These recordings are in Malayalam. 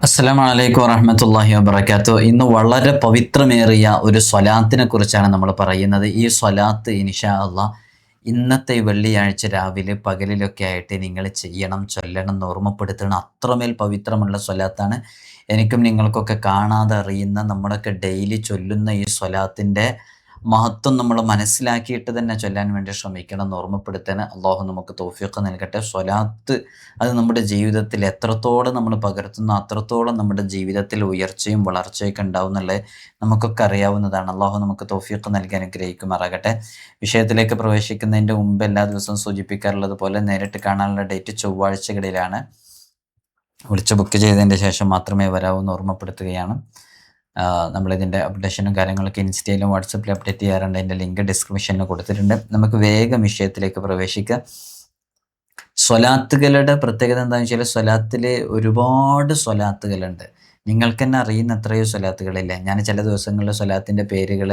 അസ്സലാമു അലൈക്കും വറഹ്മത്തുള്ളാഹി വബറകാതുഹു. ഇന്ന് വളരെ പവിത്രമേറിയ ഒരു സ്വലാത്തിനെ കുറിച്ചാണ് നമ്മൾ പറയുന്നത്. ഈ സ്വലാത്ത് ഇൻഷാ അള്ളാഹ് ഇന്നത്തെ വെള്ളിയാഴ്ച രാവിലെ പകലിലൊക്കെ ആയിട്ട് നിങ്ങൾ ചെയ്യണം, ചൊല്ലണം എന്ന് ഓർമ്മപ്പെടുത്തണം. അത്രമേൽ പവിത്രമുള്ള സ്വലാത്താണ്. എനിക്കും നിങ്ങൾക്കൊക്കെ കാണാതെ അറിയുന്ന നമ്മളൊക്കെ ഡെയിലി ചൊല്ലുന്ന ഈ സ്വലാത്തിൻ്റെ മഹത്വം നമ്മൾ മനസ്സിലാക്കിയിട്ട് തന്നെ ചൊല്ലാൻ വേണ്ടി ശ്രമിക്കണം എന്ന് ഓർമ്മപ്പെടുത്താൻ അള്ളാഹു നമുക്ക് തൗഫീഖ് നൽകട്ടെ. സ്വലാത്ത് അത് നമ്മുടെ ജീവിതത്തിൽ എത്രത്തോളം നമ്മൾ പകർത്തുന്നു അത്രത്തോളം നമ്മുടെ ജീവിതത്തിൽ ഉയർച്ചയും വളർച്ചയൊക്കെ ഉണ്ടാവും എന്നുള്ളത് നമുക്കൊക്കെ അറിയാവുന്നതാണ്. അള്ളാഹു നമുക്ക് തൗഫീഖ് നൽകി അനുഗ്രഹിക്കുമാറാകട്ടെ. വിഷയത്തിലേക്ക് പ്രവേശിക്കുന്നതിൻ്റെ മുമ്പ് എല്ലാ ദിവസവും സൂചിപ്പിക്കാറുള്ളത് പോലെ നേരിട്ട് കാണാനുള്ള ഡേറ്റ് ചൊവ്വാഴ്ചകളിലാണ്. വിളിച്ച് ബുക്ക് ചെയ്തതിൻ്റെ ശേഷം മാത്രമേ വരാവൂ എന്ന് ഓർമ്മപ്പെടുത്തുകയാണ്. നമ്മളിതിൻ്റെ അപ്ഡേഷനും കാര്യങ്ങളൊക്കെ ഇൻസ്റ്റയിലും വാട്സപ്പിലും അപ്ഡേറ്റ് ചെയ്യാറുണ്ട്. അതിൻ്റെ ലിങ്ക് ഡിസ്ക്രിപ്ഷനിൽ കൊടുത്തിട്ടുണ്ട്. നമുക്ക് വേഗം വിഷയത്തിലേക്ക് പ്രവേശിക്കാം. സ്വലാത്തുകളുടെ പ്രത്യേകത എന്താണെന്ന് വെച്ചാൽ സ്വലാത്തിൽ ഒരുപാട് സ്വലാത്തുകളുണ്ട്. നിങ്ങൾക്ക് തന്നെ അറിയുന്ന എത്രയോ സ്വലാത്തുകളില്ലേ. ഞാൻ ചില ദിവസങ്ങളിൽ സ്വലാത്തിൻ്റെ പേരുകൾ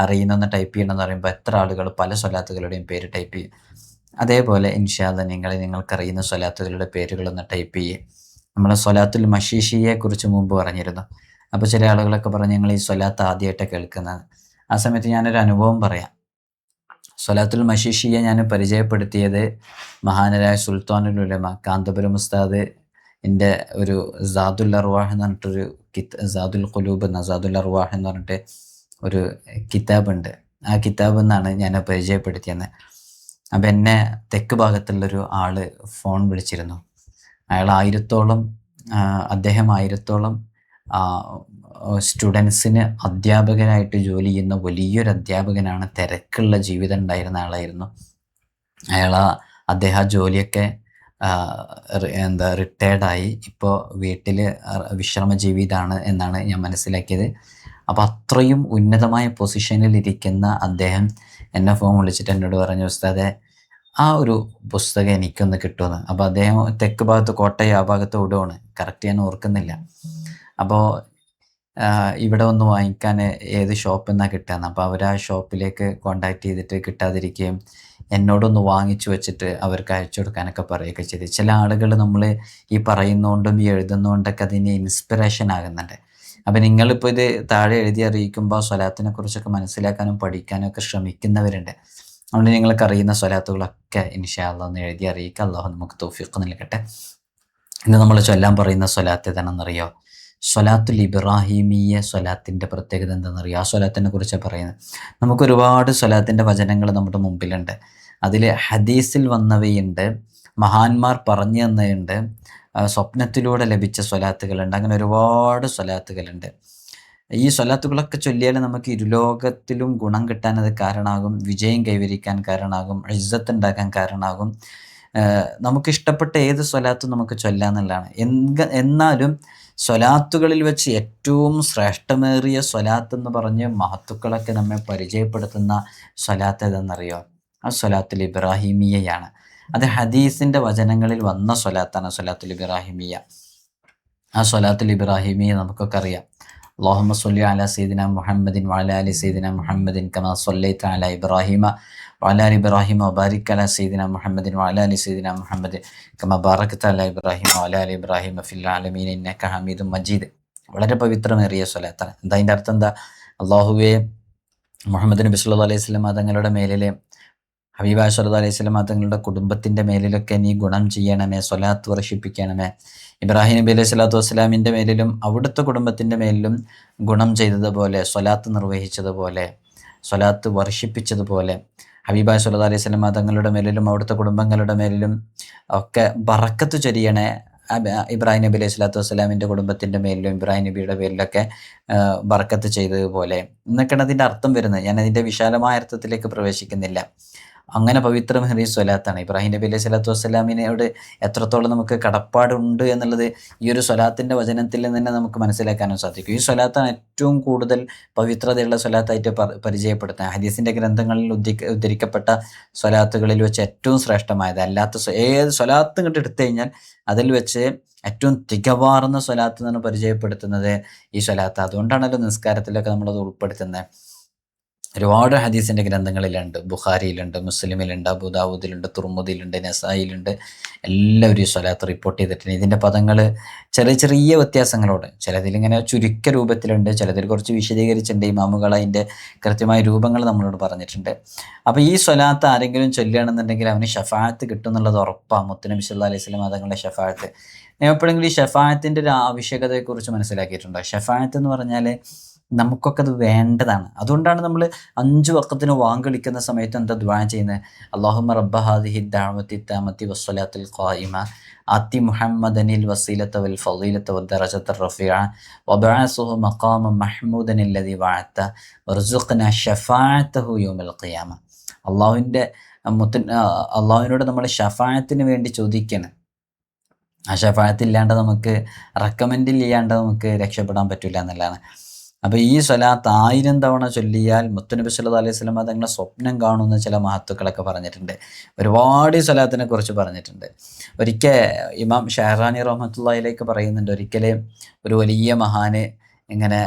അറിയുന്നൊന്ന് ടൈപ്പ് ചെയ്യണമെന്ന് പറയുമ്പോൾ എത്ര ആളുകൾ പല സ്വലാത്തുകളുടെയും പേര് ടൈപ്പ് ചെയ്യും. അതേപോലെ ഇൻഷാ അല്ലാഹ് നിങ്ങൾക്കറിയുന്ന സ്വലാത്തുകളുടെ പേരുകളൊന്ന് ടൈപ്പ് ചെയ്യും. നമ്മൾ സ്വലാത്തുൽ മഷീഷിയെ കുറിച്ച് മുമ്പ് പറഞ്ഞിരുന്നു. അപ്പോൾ ചില ആളുകളൊക്കെ പറഞ്ഞ് ഞങ്ങൾ ഈ സ്വലാത്ത് ആദ്യമായിട്ട് കേൾക്കുന്നത്. ആ സമയത്ത് ഞാനൊരു അനുഭവം പറയാം. സ്വലാത്തുൽ മഷീഷിയെ ഞാൻ പരിചയപ്പെടുത്തിയത് മഹാനരായ സുൽത്താനുൽ ഉലമ കാന്തപുരം ഉസ്താദ് എൻ്റെ ഒരു സാദുൽ അർവാഹ് എന്ന് പറഞ്ഞിട്ടൊരു സാദുൽ ഖുലൂബ് എന്ന സാദുൽ അർവാഹ് എന്ന് പറഞ്ഞിട്ട് ഒരു കിതാബുണ്ട്. ആ കിതാബ് എന്നാണ് ഞാൻ പരിചയപ്പെടുത്തിയത്. അപ്പം എന്നെ തെക്ക് ഭാഗത്തുള്ളൊരു ആള് ഫോൺ വിളിച്ചിരുന്നു. അയാൾ അദ്ദേഹം 1000-ഓളം സ്റ്റുഡൻസിന് അധ്യാപകനായിട്ട് ജോലി ചെയ്യുന്ന വലിയൊരു അധ്യാപകനാണ്. തിരക്കുള്ള ജീവിതം ഉണ്ടായിരുന്ന ആളായിരുന്നു അദ്ദേഹം. ആ ജോലിയൊക്കെ റിട്ടയർഡായി ഇപ്പോൾ വീട്ടിൽ വിശ്രമ ജീവിതമാണ് എന്നാണ് ഞാൻ മനസ്സിലാക്കിയത്. അപ്പോൾ അത്രയും ഉന്നതമായ പൊസിഷനിൽ ഇരിക്കുന്ന അദ്ദേഹം എന്നെ ഫോൺ വിളിച്ചിട്ട് എന്നോട് പറഞ്ഞു, ഉസ്താദെ ആ ഒരു പുസ്തകം എനിക്കൊന്ന് കിട്ടുമെന്ന്. അപ്പോൾ അദ്ദേഹം തെക്ക് ഭാഗത്ത് കോട്ടയം ആ ഭാഗത്ത് വിടുവാണ്, കറക്റ്റ് ഞാൻ ഓർക്കുന്നില്ല. അപ്പോൾ ഇവിടെ ഒന്ന് വാങ്ങിക്കാൻ ഏത് ഷോപ്പിൽ നിന്നാണ് കിട്ടുകയെന്ന്. അപ്പോൾ അവർ ആ ഷോപ്പിലേക്ക് കോണ്ടാക്ട് ചെയ്തിട്ട് കിട്ടാതിരിക്കുകയും എന്നോടൊന്ന് വാങ്ങിച്ചു വെച്ചിട്ട് അവർക്ക് അയച്ചു കൊടുക്കാനൊക്കെ പറയുകയൊക്കെ ചെയ്തു. ചില ആളുകൾ നമ്മൾ ഈ പറയുന്നതുകൊണ്ടും ഈ എഴുതുന്നതുകൊണ്ടൊക്കെ അതിന് ഇൻസ്പിറേഷൻ ആകുന്നുണ്ട്. അപ്പോൾ നിങ്ങളിപ്പോൾ ഇത് താഴെ എഴുതി അറിയിക്കുമ്പോൾ സ്വലാത്തിനെ കുറിച്ചൊക്കെ മനസ്സിലാക്കാനും പഠിക്കാനും ഒക്കെ ശ്രമിക്കുന്നവരുണ്ട്. അതുകൊണ്ട് നിങ്ങൾക്ക് അറിയുന്ന സ്വലാത്തുകളൊക്കെ ഇൻഷാ അല്ലാഹ് ഒന്ന് എഴുതി അറിയിക്കുക. അല്ലാഹു നമുക്ക് തൗഫീഖ് നൽകട്ടെ. ഇന്ന് നമ്മൾ ചൊല്ലാൻ പറയുന്ന സ്വലാത്ത് ഏതാണെന്നറിയോ? സ്വലാത്തുൽ ഇബ്രാഹിമിയ സ്വലാത്തിൻ്റെ പ്രത്യേകത എന്താണെന്നറിയോ? ആ സ്വലാത്തിനെ കുറിച്ചാണ് പറയുന്നത്. നമുക്കൊരുപാട് സ്വലാത്തിൻ്റെ വചനങ്ങൾ നമ്മുടെ മുമ്പിലുണ്ട്. അതിൽ ഹദീസിൽ വന്നവയുണ്ട്, മഹാന്മാർ പറഞ്ഞു തന്നതുണ്ട്, സ്വപ്നത്തിലൂടെ ലഭിച്ച സ്വലാത്തുകളുണ്ട്. അങ്ങനെ ഒരുപാട് സ്വലാത്തുകളുണ്ട്. ഈ സ്വലാത്തുകളൊക്കെ ചൊല്ലിയാൽ നമുക്ക് ഇരുലോകത്തിലും ഗുണം കിട്ടാൻ അത് കാരണമാകും, വിജയം കൈവരിക്കാൻ കാരണമാകും, ഇസ്സത്ത് ഉണ്ടാക്കാൻ കാരണമാകും. നമുക്കിഷ്ടപ്പെട്ട ഏത് സ്വലാത്തും നമുക്ക് ചൊല്ലാന്നുള്ളതാണ്. എന്നാലും സ്വലാത്തുകളിൽ വെച്ച് ഏറ്റവും ശ്രേഷ്ഠമേറിയ സ്വലാത്ത് എന്ന് പറഞ്ഞ് മഹത്തുക്കളൊക്കെ നമ്മെ പരിചയപ്പെടുത്തുന്ന സ്വലാത്ത് ഏതെന്നറിയോ? ആ സ്വലാത്തുൽ ഇബ്രാഹിമിയയാണ്. അത് ഹദീസിൻ്റെ വചനങ്ങളിൽ വന്ന സ്വലാത്താണ് സ്വലാത്തുൽ ഇബ്രാഹിമിയ. ആ സ്വലാത്തുൽ ഇബ്രാഹിമിയ നമുക്കൊക്കെ അറിയാം. അല്ലാഹുമ്മ സ്വല്ലി അലാ സയ്യിദിന മുഹമ്മദിൻ വഅലാ ആലി സയ്യിദിന മുഹമ്മദിൻ കമാ സ്വല്ലൈത അലാ ഇബ്രാഹിമ വഅലാ ആലി ഇബ്രാഹിമ വബാരിക് അലാ സയ്യിദിന മുഹമ്മദിൻ വഅലാ ആലി സയ്യിദിന മുഹമ്മദിൻ കമാ ബാറക്ത അലാ ഇബ്രാഹിമ വഅലാ ആലി ഇബ്രാഹിമ ഫിൽ ആലമീന ഇന്നക ഹമീദും മജീദ്. വളരെ പവിത്രമേറിയ സ്വലാത്താണ്. എന്താ അതിൻ്റെ അർത്ഥം എന്താ? അല്ലാഹുവേ, മുഹമ്മദ് നബി സല്ലല്ലാഹു അലൈഹി വസല്ലം തങ്ങളുടെ മേലിൽ, ഹബീബായ സല്ലല്ലാഹു അലൈഹി വസല്ലം തങ്ങളുടെ കുടുംബത്തിൻ്റെ മേലിലൊക്കെ നീ ഗുണം ചെയ്യണമേ, സ്വലാത്ത് വർഷിപ്പിക്കണമേ. ഇബ്രാഹിം നബി അലൈഹി സ്വലാത്തു വസ്സലാമിൻ്റെ മേലിലും അവിടുത്തെ കുടുംബത്തിൻ്റെ മേലിലും ഗുണം ചെയ്തതുപോലെ, സ്വലാത്ത് നിർവഹിച്ചതുപോലെ, സ്വലാത്ത് വർഷിപ്പിച്ചതുപോലെ ഹബീബായ സല്ലല്ലാഹു അലൈഹി വസല്ലം തങ്ങളുടെ മേലിലും അവിടുത്തെ കുടുംബങ്ങളുടെ മേലിലും ഒക്കെ ബറക്കത്ത് ചൊരിയണേ. ഇബ്രാഹിം നബി അലൈഹി സ്വലാത്തു വസ്സലാമിൻ്റെ കുടുംബത്തിൻ്റെ മേലിലും ഇബ്രാഹിം നബിയുടെ പേരിലൊക്കെ ബറക്കത്ത് ചെയ്തതുപോലെ എന്നൊക്കെയാണ് അതിൻ്റെ അർത്ഥം വരുന്നത്. ഞാൻ അതിൻ്റെ വിശാലമായ അർത്ഥത്തിലേക്ക് പ്രവേശിക്കുന്നില്ല. അങ്ങനെ പവിത്രമേറിയ സ്വലാത്താണ്. ഇബ്രാഹിം നബി അലൈഹി സ്വലാത്തു വസ്സലാമിനോട് എത്രത്തോളം നമുക്ക് കടപ്പാടുണ്ട് എന്നുള്ളത് ഈ ഒരു സ്വലാത്തിൻ്റെ വചനത്തിൽ നിന്ന് തന്നെ നമുക്ക് മനസ്സിലാക്കാനും സാധിക്കും. ഈ സ്വലാത്താണ് ഏറ്റവും കൂടുതൽ പവിത്രതയുള്ള സ്വലാത്തായിട്ട് പരിചയപ്പെടുത്താൻ ഹദീസിൻ്റെ ഗ്രന്ഥങ്ങളിൽ ഉദ്ധരിക്കപ്പെട്ട സ്വലാത്തുകളിൽ വെച്ച് ഏറ്റവും ശ്രേഷ്ഠമായത്. അല്ലാത്ത ഏത് സ്വലാത്ത് ഇങ്ങോട്ട് എടുത്തു കഴിഞ്ഞാൽ അതിൽ വെച്ച് ഏറ്റവും തികവാർന്ന സ്വലാത്ത് എന്നാണ് പരിചയപ്പെടുത്തുന്നത് ഈ സ്വലാത്ത്. അതുകൊണ്ടാണല്ലോ നിസ്കാരത്തിലൊക്കെ നമ്മളത് ഉൾപ്പെടുത്തുന്നത്. ഒരുപാട് ഹദീസിൻ്റെ ഗ്രന്ഥങ്ങളിലുണ്ട്. ബുഖാരിയിലുണ്ട്, മുസ്ലിമിലുണ്ട്, അബൂദാവൂദിലുണ്ട്, തുർമുദിയിലുണ്ട്, നസായിലുണ്ട്. എല്ലാവരും ഈ സ്വലാത്ത് റിപ്പോർട്ട് ചെയ്തിട്ടുണ്ട്. ഇതിൻ്റെ പദങ്ങൾ ചെറിയ ചെറിയ വ്യത്യാസങ്ങളോട്, ചിലതിലിങ്ങനെ ചുരുക്ക രൂപത്തിലുണ്ട്, ചിലതിൽ കുറച്ച് വിശദീകരിച്ചിട്ടുണ്ട്. ഇമാമുകൾ അതിൻ്റെ കൃത്യമായ രൂപങ്ങൾ നമ്മളോട് പറഞ്ഞിട്ടുണ്ട്. അപ്പോൾ ഈ സ്വലാത്ത് ആരെങ്കിലും ചൊല്ലുകയാണെന്നുണ്ടെങ്കിൽ അവന് ഷഫാഅത്ത് കിട്ടും എന്നുള്ളത് ഉറപ്പാണ്. മുത്തുനബി സല്ലല്ലാഹു അലൈഹി വസല്ലം തങ്ങളുടെ ഷഫാഅത്ത്. എപ്പോഴെങ്കിലും ഈ ഷഫാഅത്തിൻ്റെ ഒരു ആവശ്യകതയെക്കുറിച്ച് മനസ്സിലാക്കിയിട്ടുണ്ടോ? ഷഫാഅത്ത് എന്ന് പറഞ്ഞാൽ നമുക്കൊക്കെ അത് വേണ്ടതാണ്. അതുകൊണ്ടാണ് നമ്മൾ 5 വഖത്തിന് വാങ്കളിക്കുന്ന സമയത്ത് എന്താ ദുആ ചെയ്യുന്നത്? അല്ലാഹുമ്മ റബ്ബ ഹാദിഹി ദഅവത്തി തഅമത്തി വസ്സലാത്തിൽ ഖായിമ ആതി മുഹമ്മദനിൽ വസീലത വൽ ഫളീലത വദ്ദറജത റഫീഅ വബഅസുഹു മഖാമൻ മഹ്മൂദൻ അല്ലദി വഅത വർസുഖ്നാ ശഫാഅതഹു യൗമൽ ഖിയാമ. അള്ളാഹുവിനോട് നമ്മൾ ഷഫാഅത്തിന് വേണ്ടി ചോദിക്കണം. ആ ഷഫാഅത്ത് ഇല്ലാണ്ട് നമുക്ക് റെക്കമെൻഡ് ചെയ്യാണ്ട് നമുക്ക് രക്ഷപ്പെടാൻ പറ്റില്ല എന്നുള്ളതാണ്. അപ്പോൾ ഈ സ്വലാത്ത് 1000 തവണ ചൊല്ലിയാൽ മുത്തുനബി സല്ലല്ലാഹു അലൈഹി വസല്ലം തങ്ങളെ സ്വപ്നം കാണുന്ന ചില മഹത്തുക്കളൊക്കെ പറഞ്ഞിട്ടുണ്ട്. ഒരുപാട് ഈ സ്വലാത്തിനെ കുറിച്ച് പറഞ്ഞിട്ടുണ്ട്. ഒരിക്കൽ ഇമാം ഷഹറാനി റഹ്മത്തുള്ളാഹി അലൈഹി പറയുന്നുണ്ട്, ഒരിക്കൽ ഒരു വലിയ മഹാന് ഇങ്ങനെ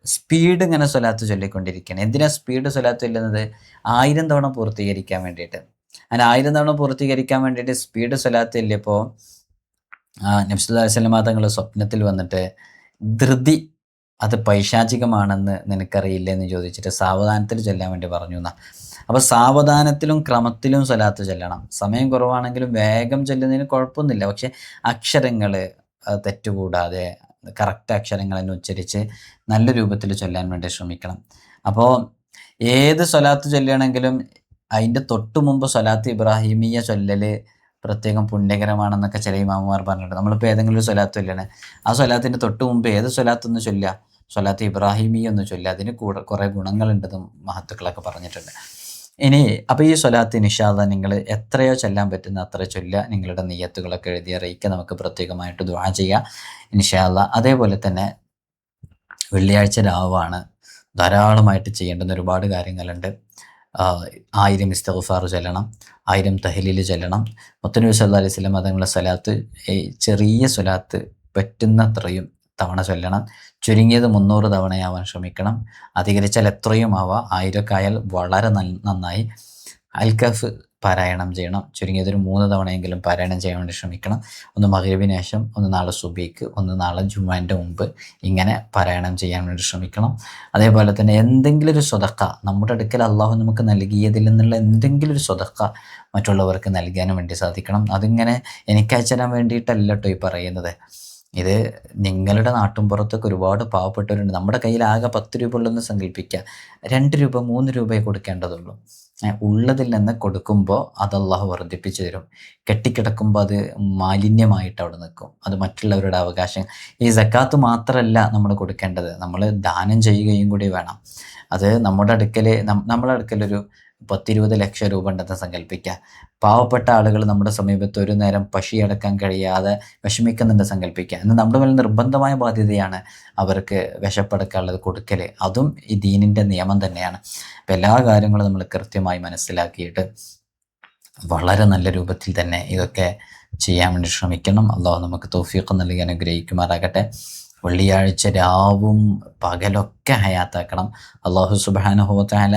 സ്പീഡ് ഇങ്ങനെ സ്വലാത്ത് ചൊല്ലിക്കൊണ്ടിരിക്കുകയാണ്. എന്തിനാ സ്പീഡ് സ്വലാത്ത് ചൊല്ലുന്നത്? 1000 തവണ പൂർത്തീകരിക്കാൻ വേണ്ടിയിട്ട്. അങ്ങനെ 1000 തവണ പൂർത്തീകരിക്കാൻ വേണ്ടിയിട്ട് സ്പീഡ് സ്വലാത്ത് ചൊല്ലിയപ്പോൾ നബി സല്ലല്ലാഹു അലൈഹി വസല്ലം തങ്ങൾ സ്വപ്നത്തിൽ വന്നിട്ട്, ധൃതി അത് പൈശാചികമാണെന്ന് നിനക്കറിയില്ല എന്ന് ചോദിച്ചിട്ട് സാവധാനത്തിൽ ചൊല്ലാൻ വേണ്ടി പറഞ്ഞു എന്നാ. അപ്പോൾ സാവധാനത്തിലും ക്രമത്തിലും സ്വലാത്ത് ചൊല്ലണം. സമയം കുറവാണെങ്കിലും വേഗം ചൊല്ലുന്നതിന് കുഴപ്പമൊന്നുമില്ല. പക്ഷെ അക്ഷരങ്ങൾ തെറ്റുകൂടാതെ കറക്റ്റ് അക്ഷരങ്ങൾ തന്നെ ഉച്ചരിച്ച് നല്ല രൂപത്തിൽ ചൊല്ലാൻ വേണ്ടി ശ്രമിക്കണം. അപ്പോൾ ഏത് സ്വലാത്ത് ചൊല്ലുകയാണെങ്കിലും അതിൻ്റെ തൊട്ട് മുമ്പ് സ്വലാത്ത് ഇബ്രാഹിമിയ ചൊല്ലൽ പ്രത്യേകം പുണ്യകരമാണെന്നൊക്കെ ചില ഇമാമുമാർ പറഞ്ഞിട്ടുണ്ട്. നമ്മളിപ്പോൾ ഏതെങ്കിലും ഒരു സ്വലാത്ത് ചൊല്ലുകയാണ്, ആ സ്വലാത്തിൻ്റെ തൊട്ട് മുമ്പ് ഏത് സ്വലാത്തൊന്ന് ചൊല്ലുക? സ്വലാത്ത് ഇബ്രാഹിമി ഒന്ന് ചൊല്ലുക. അതിന് കുറേ ഗുണങ്ങളുണ്ടെന്നും മഹത്തുക്കളൊക്കെ പറഞ്ഞിട്ടുണ്ട്. ഇനി അപ്പോൾ ഈ സ്വലാത്ത് ഇൻഷാ അല്ലാഹ് നിങ്ങൾ എത്രയോ ചൊല്ലാൻ പറ്റുന്ന അത്ര ചൊല്ലുക. നിങ്ങളുടെ നിയ്യത്തുകളൊക്കെ എഴുതി അറിയിക്കുക. നമുക്ക് പ്രത്യേകമായിട്ട് ദുആ ചെയ്യുക ഇൻഷാ അല്ലാഹ്. അതേപോലെ തന്നെ വെള്ളിയാഴ്ച രാവാണ്, ധാരാളമായിട്ട് ചെയ്യേണ്ടുന്ന ഒരുപാട് കാര്യങ്ങളുണ്ട്. 1000 ഇസ്തിഗ്ഫാർ ചൊല്ലണം, 1000 തഹ്ലീൽ ചൊല്ലണം. മുത്തുനബി സല്ലല്ലാഹു അലൈഹി വസല്ലം തങ്ങളുടെ സ്വലാത്ത്, ചെറിയ സ്വലാത്ത് പറ്റുന്നത്രയും തവണ ചൊല്ലണം. ചുരുങ്ങിയത് 300 തവണയാവാൻ ശ്രമിക്കണം. അധികരിച്ചാൽ എത്രയും ആവാം. 1000 ആയാൽ വളരെ നന്നായി. അൽകഫ് പാരായണം ചെയ്യണം. ചുരുങ്ങിയത് ഒരു 3 തവണയെങ്കിലും പാരായണം ചെയ്യാൻ വേണ്ടി ശ്രമിക്കണം. ഒന്ന് മഗ്‌രിബിന് ശേഷം, ഒന്ന് നാളെ സുബഹിക്ക്, ഒന്ന് നാളെ ജുമുഅൻ്റെ മുമ്പ്, ഇങ്ങനെ പാരായണം ചെയ്യാൻ വേണ്ടി ശ്രമിക്കണം. അതേപോലെ തന്നെ എന്തെങ്കിലും ഒരു സ്വതക്ക, നമ്മുടെ അടുക്കൽ അള്ളാഹു നമുക്ക് നൽകിയതിൽ നിന്നുള്ള എന്തെങ്കിലും ഒരു സ്വതക്ക മറ്റുള്ളവർക്ക് നൽകാനും വേണ്ടി സാധിക്കണം. അതിങ്ങനെ എനിക്ക് അയച്ചു തരാൻ വേണ്ടിയിട്ടല്ല കേട്ടോ ഈ പറയുന്നത്. ഇത് നിങ്ങളുടെ നാട്ടിൻപുറത്തൊക്കെ ഒരുപാട് പാവപ്പെട്ടവരുണ്ട്. നമ്മുടെ കയ്യിൽ ആകെ 10 രൂപ ഉള്ളെന്ന് സങ്കല്പിക്കുക. 2 രൂപ 3 രൂപയെ കൊടുക്കേണ്ടതുള്ളൂ. ഉള്ളതിൽ നിന്ന് കൊടുക്കുമ്പോൾ അത് അള്ളാഹു വർദ്ധിപ്പിച്ചു തരും. കെട്ടിക്കിടക്കുമ്പോൾ അത് മാലിന്യമായിട്ട് അവിടെ നിൽക്കും. അത് മറ്റുള്ളവരുടെ അവകാശം. ഈ സക്കാത്ത് മാത്രമല്ല നമ്മൾ കൊടുക്കേണ്ടത്, നമ്മൾ ദാനം ചെയ്യുകയും കൂടി വേണം. അത് നമ്മുടെ അടുക്കലൊരു 10-20 ലക്ഷം രൂപ ഉണ്ടെന്ന് സങ്കല്പിക്കുക. പാവപ്പെട്ട ആളുകൾ നമ്മുടെ സമീപത്ത് ഒരു നേരം പശിയടക്കാൻ കഴിയാതെ വിഷമിക്കുന്നുണ്ട് സങ്കല്പിക്കുക. എന്നാൽ നമ്മുടെ മേൽ നിർബന്ധമായ ബാധ്യതയാണ് അവർക്ക് വിശപ്പടക്കാനുള്ളത് കൊടുക്കൽ. അതും ഈ ദീനിൻ്റെ നിയമം തന്നെയാണ്. അപ്പം എല്ലാ കാര്യങ്ങളും നമ്മൾ കൃത്യമായി മനസ്സിലാക്കിയിട്ട് വളരെ നല്ല രൂപത്തിൽ തന്നെ ഇതൊക്കെ ചെയ്യാൻ വേണ്ടി ശ്രമിക്കണം. അള്ളാഹു നമുക്ക് തൗഫീഖ് നൽകി അനുഗ്രഹിക്കുമാറാകട്ടെ. വെള്ളിയാഴ്ച രാവും പകലൊക്കെ ഹയാത്താക്കണം. അള്ളാഹു സുബ്ഹാനഹു വ തആല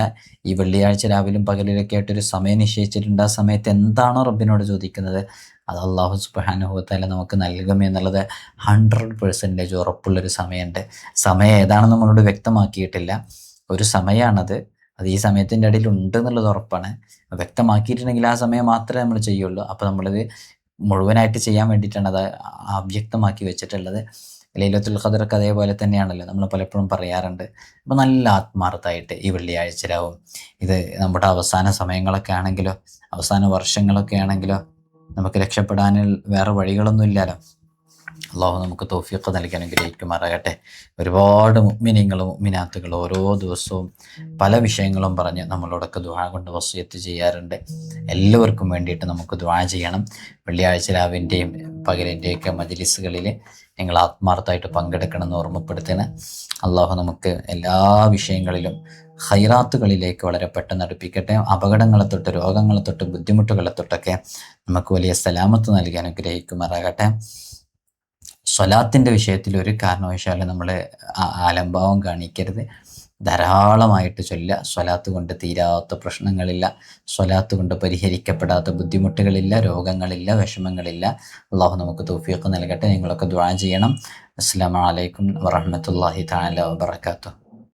ഈ വെള്ളിയാഴ്ച രാവിലും പകലിലൊക്കെ ആയിട്ടൊരു സമയം നിശ്ചയിച്ചിട്ടുണ്ട്. ആ സമയത്ത് എന്താണോ റബ്ബിനോട് ചോദിക്കുന്നത് അത് അള്ളാഹു സുബ്ഹാനഹു വ തആല നമുക്ക് നൽകുമെന്നുള്ളത് 100% ഉറപ്പുള്ളൊരു സമയമുണ്ട്. സമയം ഏതാണെന്ന് നമ്മളോട് വ്യക്തമാക്കിയിട്ടില്ല. ഒരു സമയമാണത്. അത് ഈ സമയത്തിൻ്റെ ഇടയിൽ ഉണ്ട് എന്നുള്ളത് ഉറപ്പാണ്. വ്യക്തമാക്കിയിട്ടുണ്ടെങ്കിൽ ആ സമയം മാത്രമേ നമ്മൾ ചെയ്യുള്ളൂ. അപ്പോൾ നമ്മളിത് മുഴുവനായിട്ട് ചെയ്യാൻ വേണ്ടിയിട്ടാണ് അത് അവ്യക്തമാക്കി വെച്ചിട്ടുള്ളത്. ലൈലത്തുൽ ഖദറൊക്കെ അതേപോലെ തന്നെയാണല്ലോ, നമ്മൾ പലപ്പോഴും പറയാറുണ്ട്. അപ്പോൾ നല്ല ആത്മാർത്ഥമായിട്ട് ഈ വെള്ളിയാഴ്ച രാവും, ഇത് നമ്മുടെ അവസാന സമയങ്ങളൊക്കെ ആണെങ്കിലോ, അവസാന വർഷങ്ങളൊക്കെ ആണെങ്കിലോ, നമുക്ക് രക്ഷപ്പെടാൻ വേറെ വഴികളൊന്നും ഇല്ലല്ലോ. അള്ളാഹു നമുക്ക് തൗഫീഖ് നൽകി അനുഗ്രഹിക്കുമാറാകട്ടെ. ഒരുപാട് മുഅ്മിനീങ്ങളും മുഅ്മിനാത്തുകളും ഓരോ ദിവസവും പല വിഷയങ്ങളും പറഞ്ഞ് നമ്മളോടൊക്കെ ദുആ കൊണ്ട് വസിയത്ത് ചെയ്യാറുണ്ട്. എല്ലാവർക്കും വേണ്ടിയിട്ട് നമുക്ക് ദുആ ചെയ്യണം. വെള്ളിയാഴ്ച രാവിൻ്റെയും പകലിൻ്റെയൊക്കെ മജ്‌ലിസുകളിൽ നിങ്ങൾ ആത്മാർത്ഥമായിട്ട് പങ്കെടുക്കണമെന്ന് ഓർമ്മപ്പെടുത്തുന്നു. അള്ളാഹു നമുക്ക് എല്ലാ വിഷയങ്ങളിലും ഖൈറാത്തുകളിലേക്ക് വളരെ പെട്ടെന്ന് അടുപ്പിക്കട്ടെ. അപകടങ്ങളെ തൊട്ട്, രോഗങ്ങളെ തൊട്ട്, ബുദ്ധിമുട്ടുകളെ തൊട്ടൊക്കെ നമുക്ക് വലിയ സലാമത്ത് നൽകി അനുഗ്രഹിക്കുമാറാകട്ടെ. സ്വലാത്തിൻ്റെ വിഷയത്തിൽ ഒരു കാരണവശാലും നമ്മൾ ആലംഭാവം കാണിക്കരുത്. ധാരാളമായിട്ട് ചൊല്ലുക. സ്വലാത്ത് കൊണ്ട് തീരാത്ത പ്രശ്നങ്ങളില്ല, സ്വലാത്ത് കൊണ്ട് പരിഹരിക്കപ്പെടാത്ത ബുദ്ധിമുട്ടുകളില്ല, രോഗങ്ങളില്ല, വിഷമങ്ങളില്ല. അള്ളാഹു നമുക്ക് തൗഫീഖ് നൽകട്ടെ. നിങ്ങളൊക്കെ ദുആ ചെയ്യണം. അസ്സലാമു അലൈക്കും വറഹ്മത്തുള്ളാഹി തആല വബറകാതുഹു.